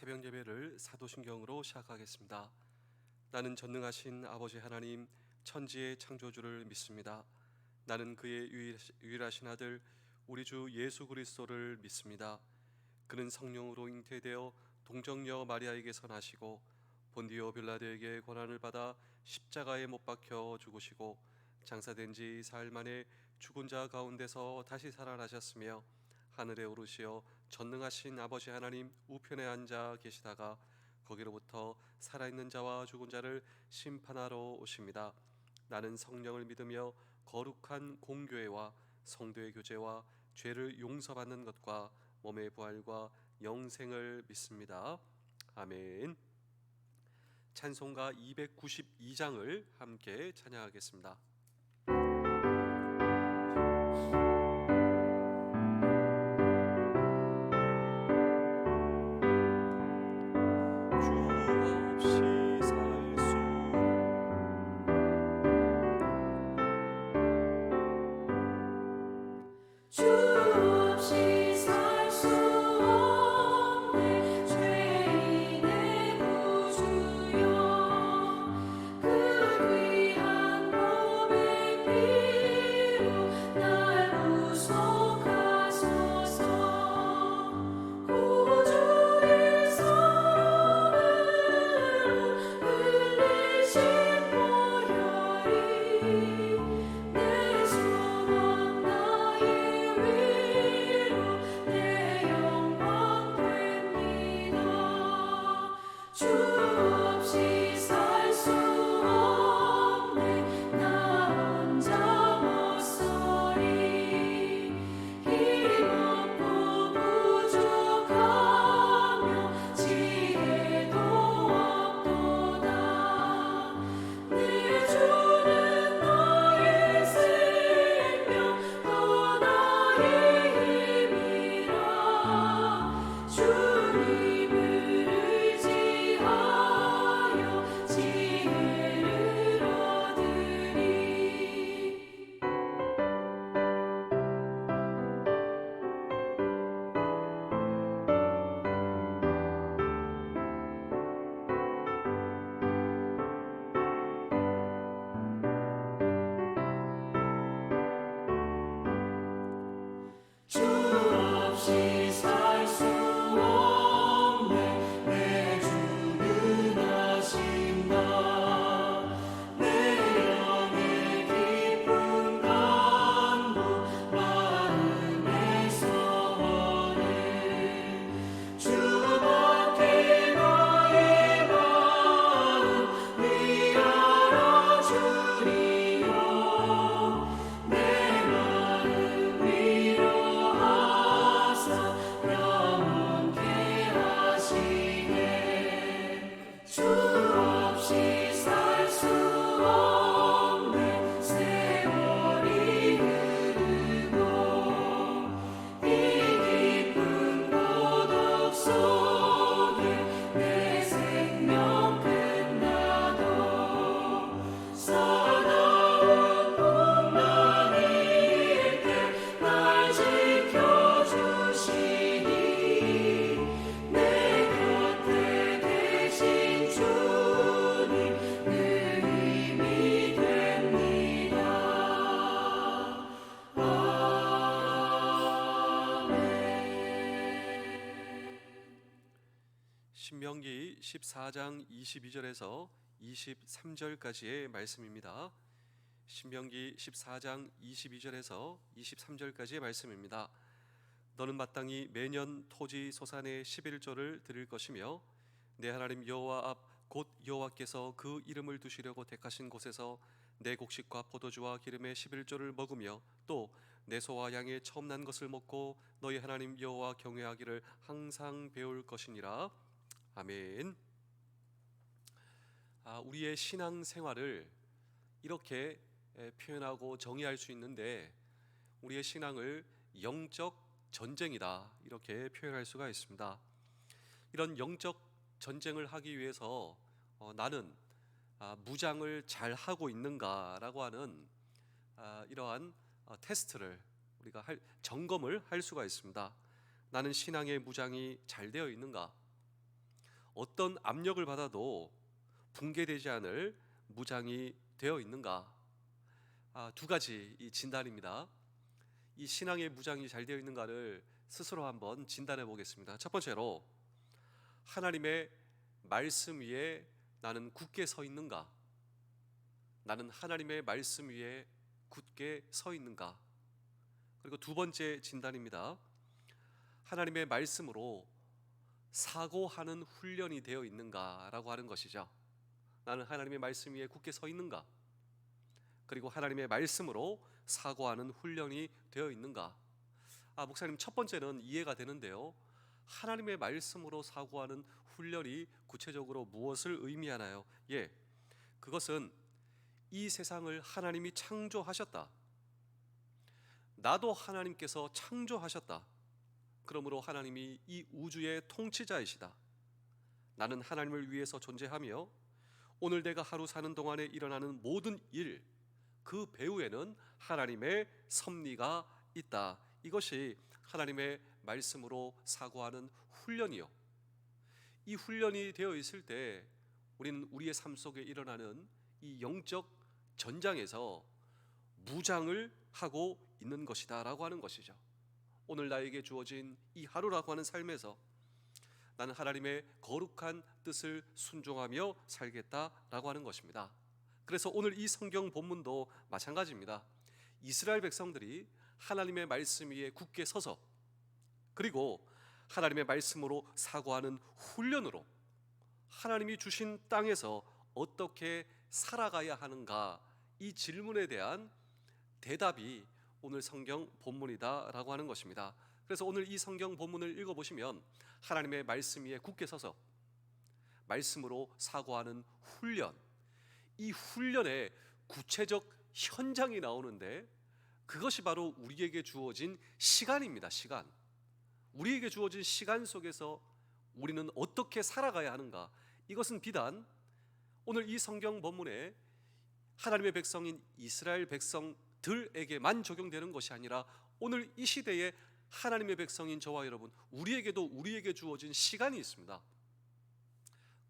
새벽 예배를 사도신경으로 시작하겠습니다. 나는 전능하신 아버지 하나님 천지의 창조주를 믿습니다. 나는 그의 유일하신 아들 우리 주 예수 그리스도를 믿습니다. 그는 성령으로 잉태되어 동정녀 마리아에게서 나시고 본디오 빌라도에게 고난을 받아 십자가에 못 박혀 죽으시고 장사된 지 사흘 만에 죽은 자 가운데서 다시 살아나셨으며 하늘에 오르시어 전능하신 아버지 하나님 우편에 앉아 계시다가 거기로부터 살아있는 자와 죽은 자를 심판하러 오십니다. 나는 성령을 믿으며 거룩한 공교회와 성도의 교제와 죄를 용서받는 것과 몸의 부활과 영생을 믿습니다. 아멘. 찬송가 292장을 함께 찬양하겠습니다. 신명기 14장 22절에서 23절까지의 말씀입니다. 신명기 14장 22절에서 23절까지의 말씀입니다. 너는 마땅히 매년 토지 소산의 11조를 드릴 것이며 내 하나님 여호와 앞 곧 여호와께서 그 이름을 두시려고 택하신 곳에서 내 곡식과 포도주와 기름의 11조를 먹으며 또 내 소와 양의 처음 난 것을 먹고 너희 하나님 여호와 경외하기를 항상 배울 것이니라. 아멘. 우리의 신앙 생활을 이렇게 표현하고 정의할 수 있는데 우리의 신앙을 영적 전쟁이다 이렇게 표현할 수가 있습니다. 이런 영적 전쟁을 하기 위해서 나는 무장을 잘 하고 있는가라고 하는 이러한 테스트를 우리가 점검을 할 수가 있습니다. 나는 신앙의 무장이 잘 되어 있는가? 어떤 압력을 받아도 붕괴되지 않을 무장이 되어 있는가? 두 가지 이 진단입니다. 이 신앙의 무장이 잘 되어 있는가를 스스로 한번 진단해 보겠습니다. 첫 번째로, 하나님의 말씀 위에 나는 굳게 서 있는가? 나는 하나님의 말씀 위에 굳게 서 있는가? 그리고 두 번째 진단입니다. 하나님의 말씀으로 사고하는 훈련이 되어 있는가라고 하는 것이죠. 나는 하나님의 말씀 위에 굳게 서 있는가? 그리고 하나님의 말씀으로 사고하는 훈련이 되어 있는가? 목사님, 첫 번째는 이해가 되는데요. 하나님의 말씀으로 사고하는 훈련이 구체적으로 무엇을 의미하나요? 그것은 이 세상을 하나님이 창조하셨다. 나도 하나님께서 창조하셨다. 그러므로 하나님이 이 우주의 통치자이시다. 나는 하나님을 위해서 존재하며 오늘 내가 하루 사는 동안에 일어나는 모든 일, 그 배후에는 하나님의 섭리가 있다. 이것이 하나님의 말씀으로 사고하는 훈련이요. 이 훈련이 되어 있을 때 우리는 우리의 삶 속에 일어나는 이 영적 전장에서 무장을 하고 있는 것이다 라고 하는 것이죠. 오늘 나에게 주어진 이 하루라고 하는 삶에서 나는 하나님의 거룩한 뜻을 순종하며 살겠다라고 하는 것입니다. 그래서 오늘 이 성경 본문도 마찬가지입니다. 이스라엘 백성들이 하나님의 말씀 위에 굳게 서서, 그리고 하나님의 말씀으로 사고하는 훈련으로 하나님이 주신 땅에서 어떻게 살아가야 하는가, 이 질문에 대한 대답이 오늘 성경 본문이다라고 하는 것입니다. 그래서 오늘 이 성경 본문을 읽어보시면 하나님의 말씀 위에 굳게 서서 말씀으로 사고하는 훈련, 이 훈련의 구체적 현장이 나오는데, 그것이 바로 우리에게 주어진 시간입니다. 시간. 우리에게 주어진 시간 속에서 우리는 어떻게 살아가야 하는가, 이것은 비단 오늘 이 성경 본문에 하나님의 백성인 이스라엘 백성들에게만 적용되는 것이 아니라 오늘 이 시대에 하나님의 백성인 저와 여러분, 우리에게 주어진 시간이 있습니다.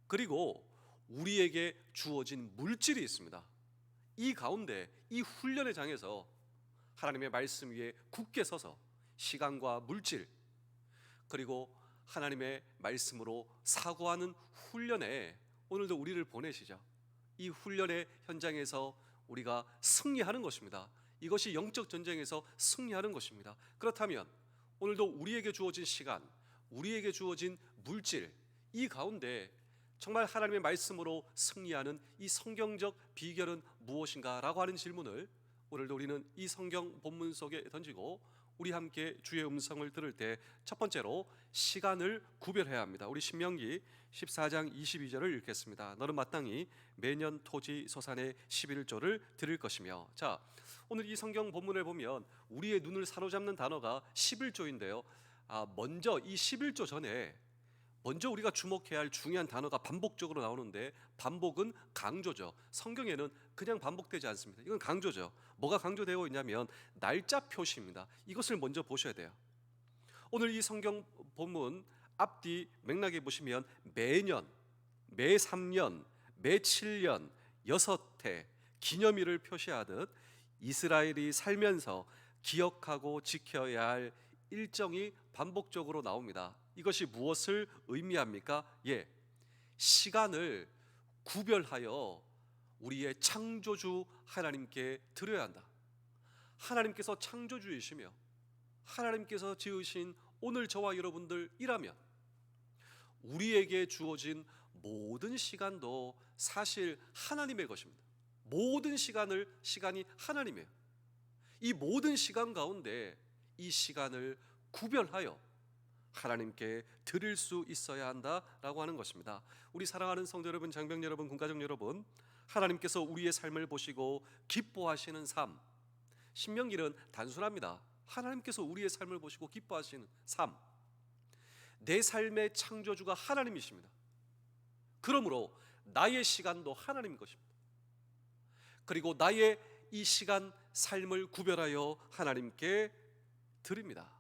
그리고 우리에게 주어진 물질이 있습니다. 이 가운데, 이 훈련의 장에서 하나님의 말씀 위에 굳게 서서 시간과 물질, 그리고 하나님의 말씀으로 사고하는 훈련에 오늘도 우리를 보내시죠. 이 훈련의 현장에서 우리가 승리하는 것입니다. 이것이 영적 전쟁에서 승리하는 것입니다. 그렇다면 오늘도 우리에게 주어진 시간, 우리에게 주어진 물질, 이 가운데 정말 하나님의 말씀으로 승리하는 이 성경적 비결은 무엇인가라고 하는 질문을 오늘도 우리는 이 성경 본문 속에 던지고 우리 함께 주의 음성을 들을 때 첫 번째로 시간을 구별해야 합니다. 우리 신명기 14장 22절을 읽겠습니다. 너는 마땅히 매년 토지 소산의 11조를 드릴 것이며. 자, 오늘 이 성경 본문을 보면 우리의 눈을 사로잡는 단어가 11조인데요. 먼저 이 11조 전에 먼저 우리가 주목해야 할 중요한 단어가 반복적으로 나오는데, 반복은 강조죠. 성경에는 그냥 반복되지 않습니다. 이건 강조죠. 뭐가 강조되어 있냐면 날짜 표시입니다. 이것을 먼저 보셔야 돼요. 오늘 이 성경 본문 앞뒤 맥락에 보시면 매년, 매 3년, 매 7년 6해 기념일을 표시하듯 이스라엘이 살면서 기억하고 지켜야 할 일정이 반복적으로 나옵니다. 이것이 무엇을 의미합니까? 시간을 구별하여 우리의 창조주 하나님께 드려야 한다. 하나님께서 창조주이시며 하나님께서 지으신 오늘 저와 여러분들이라면 우리에게 주어진 모든 시간도 사실 하나님의 것입니다. 모든 시간이 하나님이에요. 이 모든 시간 가운데 이 시간을 구별하여 하나님께 드릴 수 있어야 한다라고 하는 것입니다. 우리 사랑하는 성도 여러분, 장병 여러분, 군가족 여러분, 하나님께서 우리의 삶을 보시고 기뻐하시는 삶, 신명기는 단순합니다. 하나님께서 우리의 삶을 보시고 기뻐하시는 삶, 내 삶의 창조주가 하나님이십니다. 그러므로 나의 시간도 하나님 것입니다. 그리고 나의 이 시간 삶을 구별하여 하나님께 드립니다.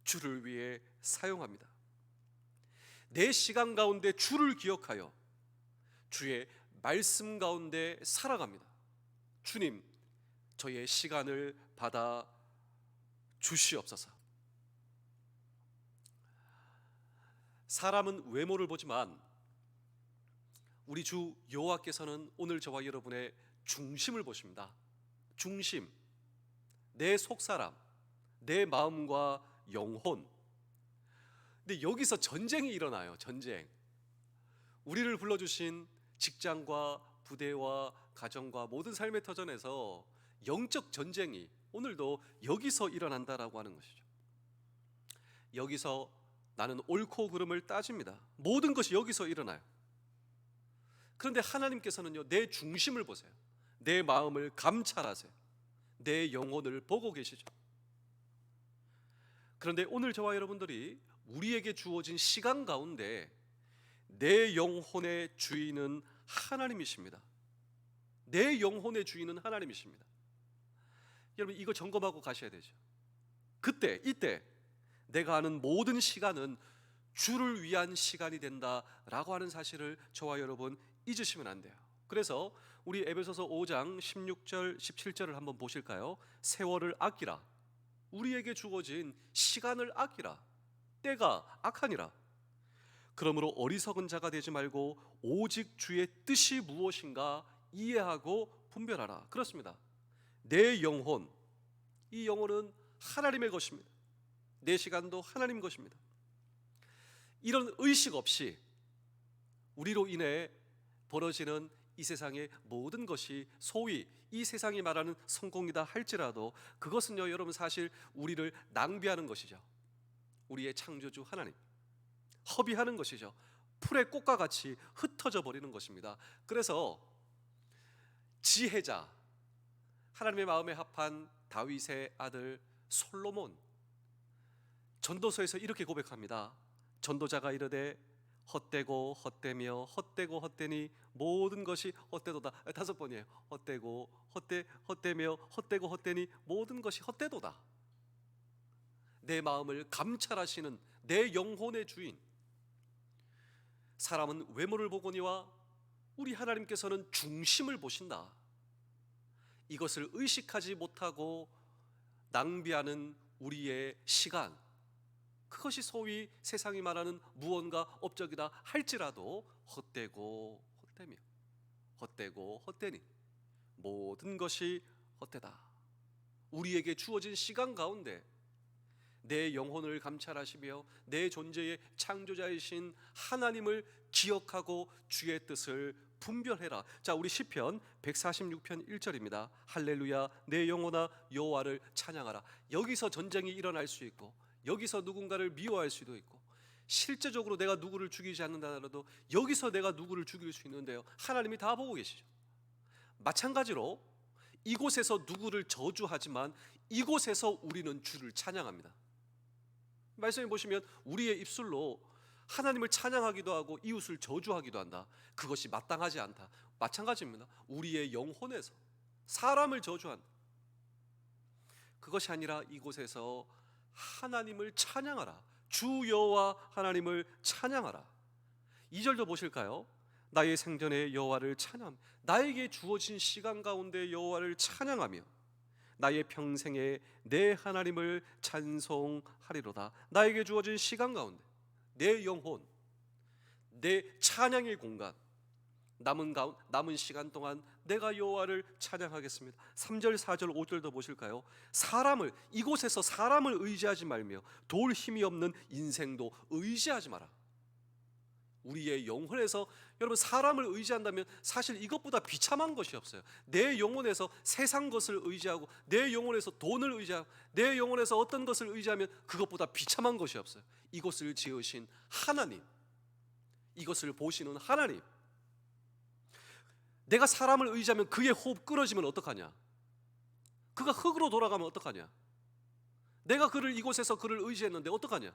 주를 위해 사용합니다. 내 시간 가운데 주를 기억하여 주의 말씀 가운데 살아갑니다. 주님, 저의 시간을 받아 주시옵소서. 사람은 외모를 보지만 우리 주 여호와께서는 오늘 저와 여러분의 중심을 보십니다. 중심, 내 속사람, 내 마음과 영혼. 근데 여기서 전쟁이 일어나요. 전쟁. 우리를 불러주신 직장과 부대와 가정과 모든 삶의 터전에서 영적 전쟁이 오늘도 여기서 일어난다라고 하는 것이죠. 여기서 나는 옳고 그름을 따집니다. 모든 것이 여기서 일어나요. 그런데 하나님께서는요, 내 중심을 보세요. 내 마음을 감찰하세요. 내 영혼을 보고 계시죠. 그런데 오늘 저와 여러분들이 우리에게 주어진 시간 가운데 내 영혼의 주인은 하나님이십니다. 내 영혼의 주인은 하나님이십니다. 여러분, 이거 점검하고 가셔야 되죠. 이때 내가 하는 모든 시간은 주를 위한 시간이 된다라고 하는 사실을 저와 여러분 잊으시면 안 돼요. 그래서 우리 에베소서 5장 16절 17절을 한번 보실까요? 세월을 아끼라. 우리에게 주어진 시간을 아끼라. 때가 악하니라. 그러므로 어리석은 자가 되지 말고 오직 주의 뜻이 무엇인가 이해하고 분별하라. 그렇습니다. 내 영혼, 이 영혼은 하나님의 것입니다. 내 시간도 하나님 것입니다. 이런 의식 없이 우리로 인해 벌어지는 이 세상의 모든 것이 소위 이 세상이 말하는 성공이다 할지라도 그것은요, 여러분, 사실 우리를 낭비하는 것이죠. 우리의 창조주 하나님 허비하는 것이죠. 풀의 꽃과 같이 흩어져 버리는 것입니다. 그래서 지혜자, 하나님의 마음에 합한 다윗의 아들 솔로몬, 전도서에서 이렇게 고백합니다. 전도자가 이르되 헛되고 헛되며 헛되고 헛되니 모든 것이 헛되도다. 5번이에요. 헛되고 헛되며 헛되고 헛되니 모든 것이 헛되도다. 내 마음을 감찰하시는 내 영혼의 주인. 사람은 외모를 보거니와 우리 하나님께서는 중심을 보신다. 이것을 의식하지 못하고 낭비하는 우리의 시간, 그것이 소위 세상이 말하는 무언가 업적이다 할지라도 헛되고 헛되며 헛되고 헛되니 모든 것이 헛되다. 우리에게 주어진 시간 가운데 내 영혼을 감찰하시며 내 존재의 창조자이신 하나님을 기억하고 주의 뜻을 분별해라. 자, 우리 시편 146편 1절입니다. 할렐루야, 내 영혼아 여호와를 찬양하라. 여기서 전쟁이 일어날 수 있고, 여기서 누군가를 미워할 수도 있고, 실제적으로 내가 누구를 죽이지 않는다 하더라도 여기서 내가 누구를 죽일 수 있는데요, 하나님이 다 보고 계시죠. 마찬가지로 이곳에서 누구를 저주하지만 이곳에서 우리는 주를 찬양합니다. 말씀해 보시면 우리의 입술로 하나님을 찬양하기도 하고 이웃을 저주하기도 한다. 그것이 마땅하지 않다. 마찬가지입니다. 우리의 영혼에서 사람을 저주한다. 그것이 아니라 이곳에서 하나님을 찬양하라. 주 여호와 하나님을 찬양하라. 2절도 보실까요? 나의 생전에 여호와를 찬양. 나에게 주어진 시간 가운데 여호와를 찬양하며 나의 평생에 내 하나님을 찬송하리로다. 나에게 주어진 시간 가운데 내 영혼, 내 찬양의 공간, 남은 시간 동안 내가 여호와를 찬양하겠습니다. 3절, 4절, 5절도 보실까요? 이곳에서 사람을 의지하지 말며 도울 힘이 없는 인생도 의지하지 마라. 우리의 영혼에서 여러분 사람을 의지한다면 사실 이것보다 비참한 것이 없어요. 내 영혼에서 세상 것을 의지하고 내 영혼에서 돈을 의지하고 내 영혼에서 어떤 것을 의지하면 그것보다 비참한 것이 없어요. 이것을 지으신 하나님, 이것을 보시는 하나님. 내가 사람을 의지하면 그의 호흡 끊어지면 어떡하냐? 그가 흙으로 돌아가면 어떡하냐? 내가 이곳에서 그를 의지했는데 어떡하냐?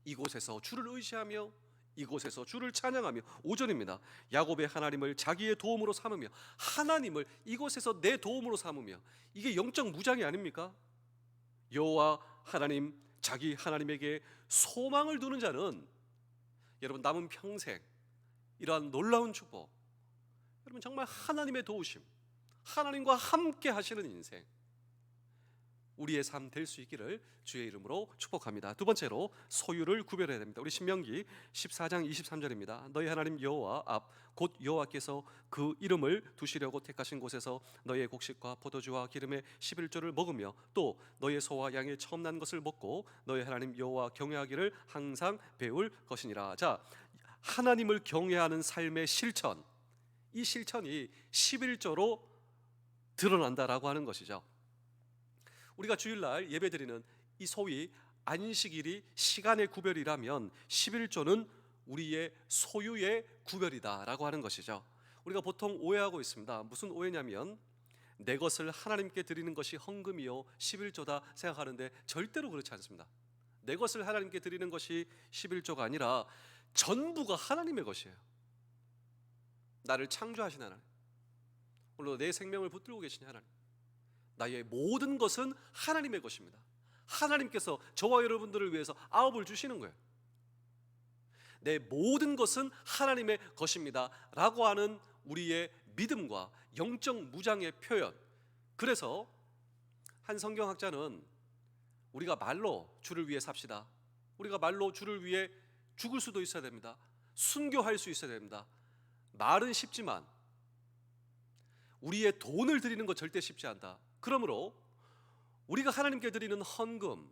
이곳에서 주를 의지하며 이곳에서 주를 찬양하며 5절입니다. 야곱의 하나님을 자기의 도움으로 삼으며 하나님을 이곳에서 내 도움으로 삼으며 이게 영적 무장이 아닙니까? 여호와 하나님, 자기 하나님에게 소망을 두는 자는 여러분 남은 평생 이러한 놀라운 축복, 여러분 정말 하나님의 도우심, 하나님과 함께 하시는 인생, 우리의 삶 될 수 있기를 주의 이름으로 축복합니다. 두 번째로 소유를 구별해야 됩니다. 우리 신명기 14장 23절입니다. 너희 하나님 여호와 앞 곧 여호와께서 그 이름을 두시려고 택하신 곳에서 너희의 곡식과 포도주와 기름의 11조를 먹으며 또 너희의 소와 양의 처음 난 것을 먹고 너희 하나님 여호와 경외하기를 항상 배울 것이니라. 자, 하나님을 경외하는 삶의 실천, 이 실천이 11조로 드러난다라고 하는 것이죠. 우리가 주일날 예배드리는 이 소위 안식일이 시간의 구별이라면 11조는 우리의 소유의 구별이다라고 하는 것이죠. 우리가 보통 오해하고 있습니다. 무슨 오해냐면 내 것을 하나님께 드리는 것이 헌금이요 11조다 생각하는데 절대로 그렇지 않습니다. 내 것을 하나님께 드리는 것이 11조가 아니라 전부가 하나님의 것이에요. 나를 창조하신 하나님, 오늘 내 생명을 붙들고 계신 하나님, 나의 모든 것은 하나님의 것입니다. 하나님께서 저와 여러분들을 위해서 아홉을 주시는 거예요. 내 모든 것은 하나님의 것입니다 라고 하는 우리의 믿음과 영적 무장의 표현. 그래서 한 성경학자는 우리가 말로 주를 위해 삽시다, 우리가 말로 주를 위해 죽을 수도 있어야 됩니다, 순교할 수 있어야 됩니다. 말은 쉽지만 우리의 돈을 드리는 것 절대 쉽지 않다. 그러므로 우리가 하나님께 드리는 헌금,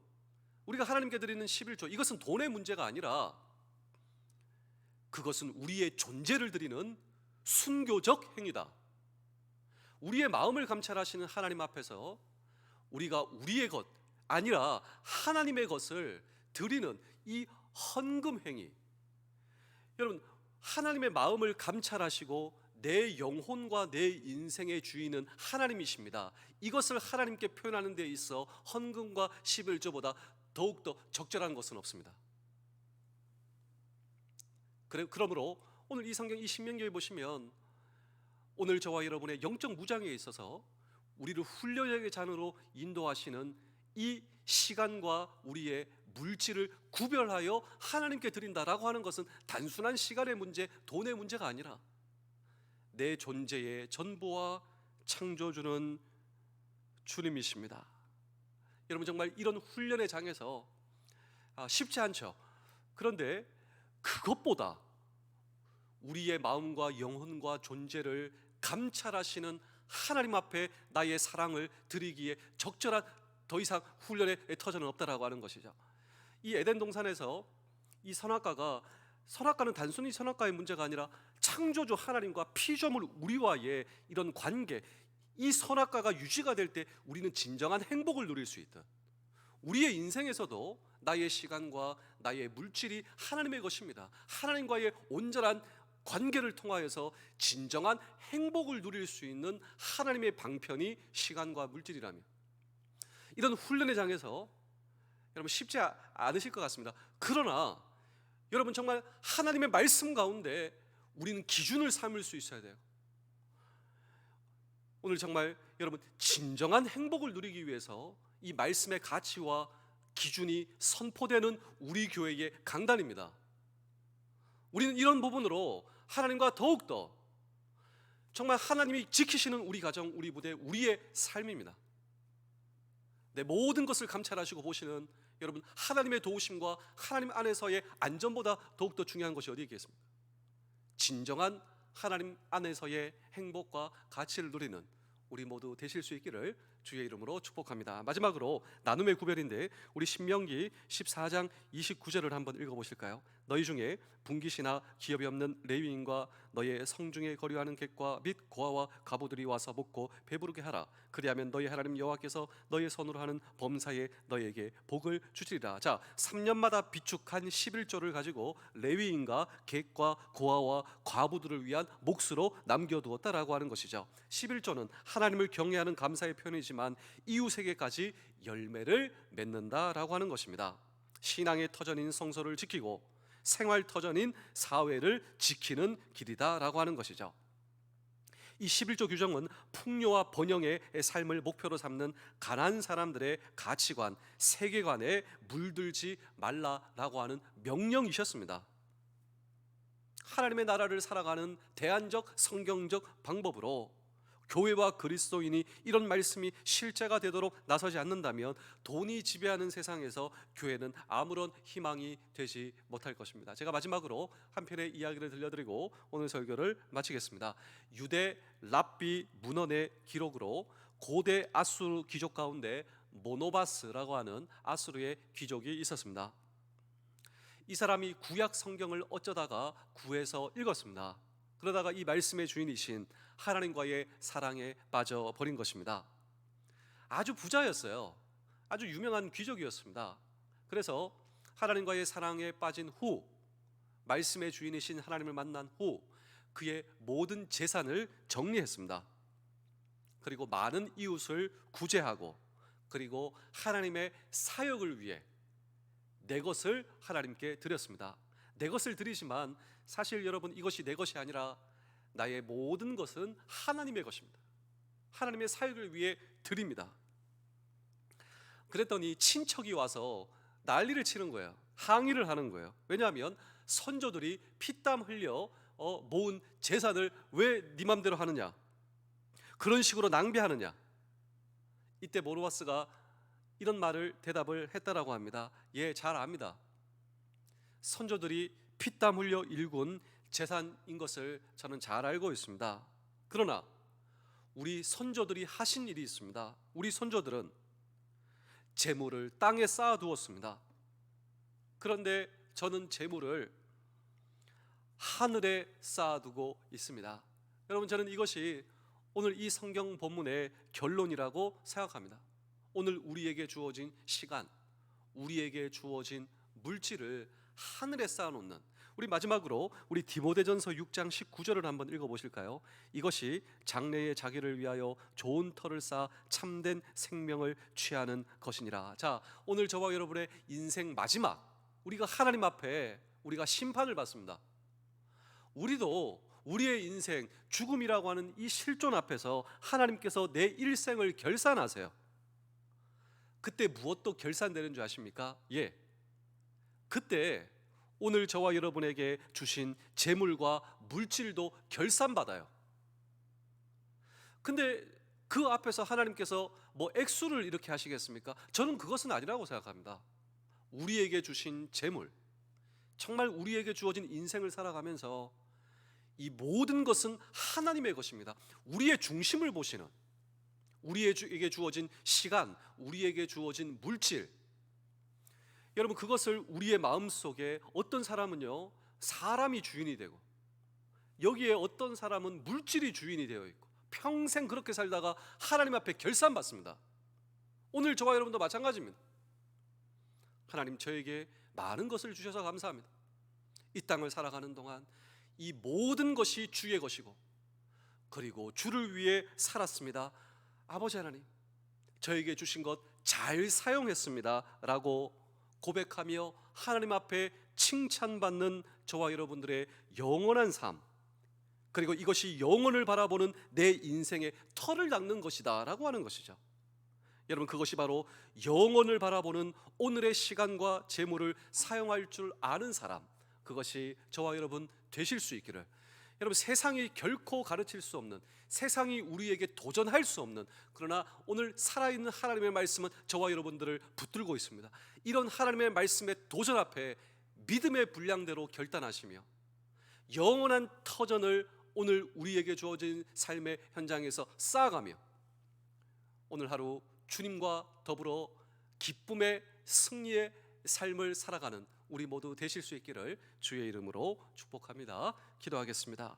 우리가 하나님께 드리는 11조, 이것은 돈의 문제가 아니라 그것은 우리의 존재를 드리는 순교적 행위다. 우리의 마음을 감찰하시는 하나님 앞에서 우리가 우리의 것 아니라 하나님의 것을 드리는 이 헌금 행위, 여러분 하나님의 마음을 감찰하시고 내 영혼과 내 인생의 주인은 하나님이십니다. 이것을 하나님께 표현하는 데 있어 헌금과 11조보다 더욱더 적절한 것은 없습니다. 그러므로 오늘 이 성경 이 신명기에 보시면 오늘 저와 여러분의 영적 무장에 있어서 우리를 훈련의 잔으로 인도하시는 이 시간과 우리의 물질을 구별하여 하나님께 드린다라고 하는 것은 단순한 시간의 문제, 돈의 문제가 아니라 내 존재의 전부와 창조주는 주님이십니다. 여러분 정말 이런 훈련의 장에서 쉽지 않죠. 그런데 그것보다 우리의 마음과 영혼과 존재를 감찰하시는 하나님 앞에 나의 사랑을 드리기에 적절한 더 이상 훈련의 터전은 없다라고 하는 것이죠. 이 에덴 동산에서 이 선악과는 단순히 선악과의 문제가 아니라 창조주 하나님과 피조물 우리와의 이런 관계, 이 선악과가 유지가 될 때 우리는 진정한 행복을 누릴 수 있다. 우리의 인생에서도 나의 시간과 나의 물질이 하나님의 것입니다. 하나님과의 온전한 관계를 통하여서 진정한 행복을 누릴 수 있는 하나님의 방편이 시간과 물질이라며, 이런 훈련의 장에서 여러분 쉽지 않으실 것 같습니다. 그러나 여러분 정말 하나님의 말씀 가운데 우리는 기준을 삼을 수 있어야 돼요. 오늘 정말 여러분 진정한 행복을 누리기 위해서 이 말씀의 가치와 기준이 선포되는 우리 교회의 강단입니다. 우리는 이런 부분으로 하나님과 더욱더 정말 하나님이 지키시는 우리 가정, 우리 부대, 우리의 삶입니다. 내 모든 것을 감찰하시고 보시는 여러분 하나님의 도우심과 하나님 안에서의 안전보다 더욱더 중요한 것이 어디에 있겠습니까? 진정한 하나님 안에서의 행복과 가치를 누리는 우리 모두 되실 수 있기를 주의 이름으로 축복합니다. 마지막으로 나눔의 구별인데 우리 신명기 14장 29절을 한번 읽어보실까요? 너희 중에 분깃이나 기업이 없는 레위인과 너의 성중에 거류하는 객과 및 고아와 가부들이 와서 먹고 배부르게 하라. 그리하면 너희 하나님 여호와께서 너의 손으로 하는 범사에 너희에게 복을 주시리라. 자, 3년마다 비축한 11조를 가지고 레위인과 객과 고아와 과부들을 위한 몫으로 남겨두었다라고 하는 것이죠. 11조는 하나님을 경외하는 감사의 표현이지만 이웃에게까지 열매를 맺는다라고 하는 것입니다. 신앙의 터전인 성소를 지키고 생활 터전인 사회를 지키는 길이다라고 하는 것이죠. 이 11조 규정은 풍요와 번영의 삶을 목표로 삼는 가난한 사람들의 가치관, 세계관에 물들지 말라라고 하는 명령이셨습니다. 하나님의 나라를 살아가는 대안적 성경적 방법으로 교회와 그리스도인이 이런 말씀이 실제가 되도록 나서지 않는다면 돈이 지배하는 세상에서 교회는 아무런 희망이 되지 못할 것입니다. 제가 마지막으로 한 편의 이야기를 들려드리고 오늘 설교를 마치겠습니다. 유대 랍비 문헌의 기록으로 고대 아수르 귀족 가운데 모노바스라고 하는 아수르의 귀족이 있었습니다. 이 사람이 구약 성경을 어쩌다가 구해서 읽었습니다. 그러다가 이 말씀의 주인이신 하나님과의 사랑에 빠져버린 것입니다. 아주 부자였어요. 아주 유명한 귀족이었습니다. 그래서 하나님과의 사랑에 빠진 후, 말씀의 주인이신 하나님을 만난 후 그의 모든 재산을 정리했습니다. 그리고 많은 이웃을 구제하고 그리고 하나님의 사역을 위해 내 것을 하나님께 드렸습니다. 내 것을 드리지만 사실 여러분, 이것이 내 것이 아니라 나의 모든 것은 하나님의 것입니다. 하나님의 사역을 위해 드립니다. 그랬더니 친척이 와서 난리를 치는 거예요. 항의를 하는 거예요. 왜냐하면 선조들이 피땀 흘려 모은 재산을 왜 네 맘대로 하느냐, 그런 식으로 낭비하느냐. 이때 모노바스가 이런 말을 대답을 했다라고 합니다. 예, 잘 압니다. 선조들이 피땀 흘려 일군 재산인 것을 저는 잘 알고 있습니다. 그러나 우리 선조들이 하신 일이 있습니다. 우리 선조들은 재물을 땅에 쌓아두었습니다. 그런데 저는 재물을 하늘에 쌓아두고 있습니다. 여러분, 저는 이것이 오늘 이 성경 본문의 결론이라고 생각합니다. 오늘 우리에게 주어진 시간, 우리에게 주어진 물질을 하늘에 쌓아놓는, 우리 마지막으로 우리 디모데전서 6장 19절을 한번 읽어보실까요? 이것이 장래의 자기를 위하여 좋은 터를 쌓아 참된 생명을 취하는 것이니라. 자, 오늘 저와 여러분의 인생 마지막, 우리가 하나님 앞에 우리가 심판을 받습니다. 우리도 우리의 인생, 죽음이라고 하는 이 실존 앞에서 하나님께서 내 일생을 결산하세요. 그때 무엇도 결산되는 줄 아십니까? 예, 그때 오늘 저와 여러분에게 주신 재물과 물질도 결산받아요. 근데 그 앞에서 하나님께서 뭐 액수를 이렇게 하시겠습니까? 저는 그것은 아니라고 생각합니다. 우리에게 주신 재물, 정말 우리에게 주어진 인생을 살아가면서 이 모든 것은 하나님의 것입니다. 우리의 중심을 보시는, 우리에게 주어진 시간, 우리에게 주어진 물질, 여러분, 그것을 우리의 마음속에 어떤 사람은요, 사람이 주인이 되고, 여기에 어떤 사람은 물질이 주인이 되어 있고, 평생 그렇게 살다가 하나님 앞에 결산받습니다. 오늘 저와 여러분도 마찬가지입니다. 하나님, 저에게 많은 것을 주셔서 감사합니다. 이 땅을 살아가는 동안 이 모든 것이 주의 것이고, 그리고 주를 위해 살았습니다. 아버지 하나님, 저에게 주신 것 잘 사용했습니다 라고 고백하며 하나님 앞에 칭찬받는 저와 여러분들의 영원한 삶, 그리고 이것이 영원을 바라보는 내 인생의 터를 닦는 것이다 라고 하는 것이죠. 여러분, 그것이 바로 영원을 바라보는 오늘의 시간과 재물을 사용할 줄 아는 사람, 그것이 저와 여러분 되실 수 있기를. 여러분, 세상이 결코 가르칠 수 없는, 세상이 우리에게 도전할 수 없는, 그러나 오늘 살아있는 하나님의 말씀은 저와 여러분들을 붙들고 있습니다. 이런 하나님의 말씀의 도전 앞에 믿음의 분량대로 결단하시며 영원한 터전을 오늘 우리에게 주어진 삶의 현장에서 쌓아가며 오늘 하루 주님과 더불어 기쁨의 승리의 삶을 살아가는 우리 모두 되실 수 있기를 주의 이름으로 축복합니다. 기도하겠습니다.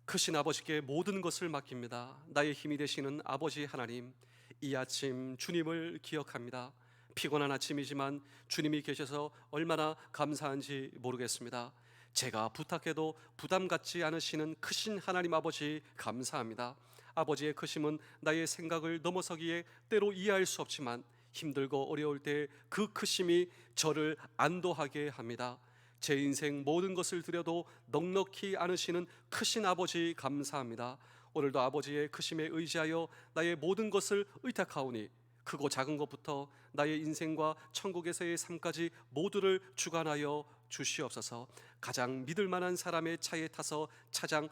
크신 아버지께 모든 것을 맡깁니다. 나의 힘이 되시는 아버지 하나님, 이 아침 주님을 기억합니다. 피곤한 아침이지만 주님이 계셔서 얼마나 감사한지 모르겠습니다. 제가 부탁해도 부담 갖지 않으시는 크신 하나님 아버지 감사합니다. 아버지의 크심은 나의 생각을 넘어서기에 때로 이해할 수 없지만 힘들고 어려울 때 그 크심이 저를 안도하게 합니다. 제 인생 모든 것을 드려도 넉넉히 않으시는 크신 아버지 감사합니다. 오늘도 아버지의 크심에 의지하여 나의 모든 것을 의탁하오니 크고 작은 것부터 나의 인생과 천국에서의 삶까지 모두를 주관하여 주시옵소서. 가장 믿을 만한 사람의 차에 타서 차장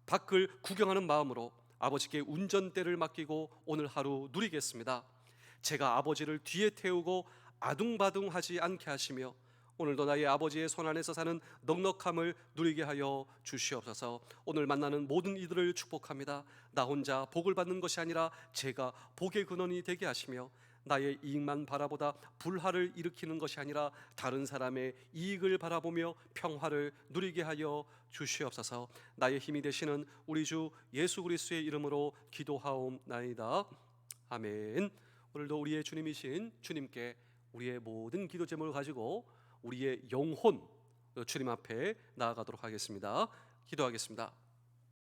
밖을 구경하는 마음으로 아버지께 운전대를 맡기고 오늘 하루 누리겠습니다. 제가 아버지를 뒤에 태우고 아둥바둥하지 않게 하시며 오늘도 나의 아버지의 손안에서 사는 넉넉함을 누리게 하여 주시옵소서. 오늘 만나는 모든 이들을 축복합니다. 나 혼자 복을 받는 것이 아니라 제가 복의 근원이 되게 하시며 나의 이익만 바라보다 불화를 일으키는 것이 아니라 다른 사람의 이익을 바라보며 평화를 누리게 하여 주시옵소서. 나의 힘이 되시는 우리 주 예수 그리스도의 이름으로 기도하옵나이다. 아멘. 오늘도 우리의 주님이신 주님께 우리의 모든 기도 제목을 가지고 우리의 영혼 주님 앞에 나아가도록 하겠습니다. 기도하겠습니다.